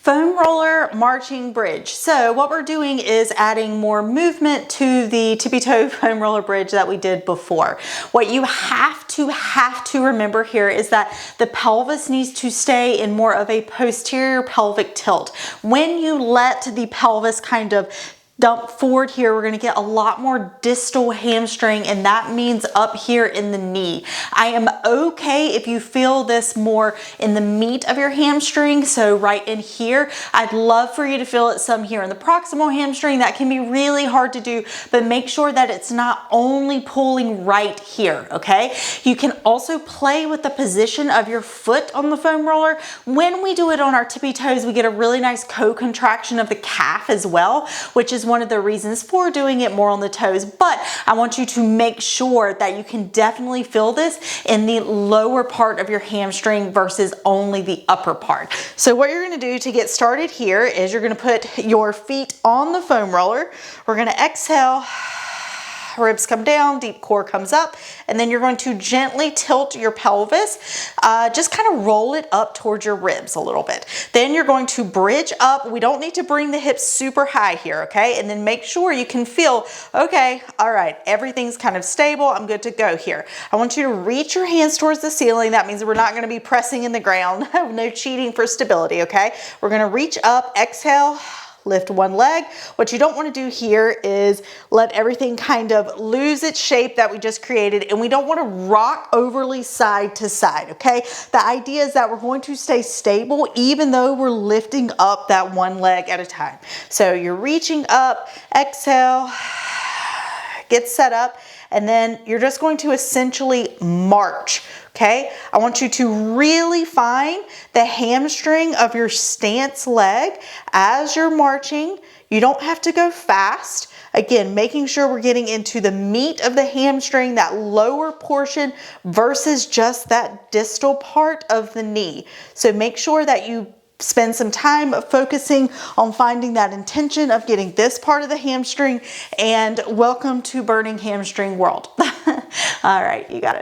Foam roller marching bridge. So what we're doing is adding more movement to the tippy toe foam roller bridge that we did before. What you have to remember here is that the pelvis needs to stay in more of a posterior pelvic tilt. When you let the pelvis kind of dump forward here, we're gonna get a lot more distal hamstring, and that means up here in the knee. I am okay if you feel this more in the meat of your hamstring, so right in here. I'd love for you to feel it some here in the proximal hamstring. That can be really hard to do, but make sure that it's not only pulling right here, okay? You can also play with the position of your foot on the foam roller. When we do it on our tippy toes, we get a really nice co-contraction of the calf as well, which is one of the reasons for doing it more on the toes. But I want you to make sure that you can definitely feel this in the lower part of your hamstring versus only the upper part. So what you're gonna do to get started here is you're gonna put your feet on the foam roller. We're gonna exhale, ribs come down, deep core comes up, and then you're going to gently tilt your pelvis, just kind of roll it up towards your ribs a little bit. Then you're going to bridge up. We don't need to bring the hips super high here, okay? And then make sure you can feel, okay, all right, everything's kind of stable, I'm good to go here. I want you to reach your hands towards the ceiling. That means we're not gonna be pressing in the ground. No cheating for stability, okay? We're gonna reach up, exhale, lift one leg. What you don't want to do here is let everything kind of lose its shape that we just created, and we don't want to rock overly side to side, okay? The idea is that we're going to stay stable even though we're lifting up that one leg at a time. So you're reaching up, exhale, get set up, and then you're just going to essentially march. Okay, I want you to really find the hamstring of your stance leg as you're marching. You don't have to go fast. Again, making sure we're getting into the meat of the hamstring, that lower portion versus just that distal part of the knee. So make sure that you spend some time focusing on finding that intention of getting this part of the hamstring, and welcome to Burning Hamstring World. All right, you got it.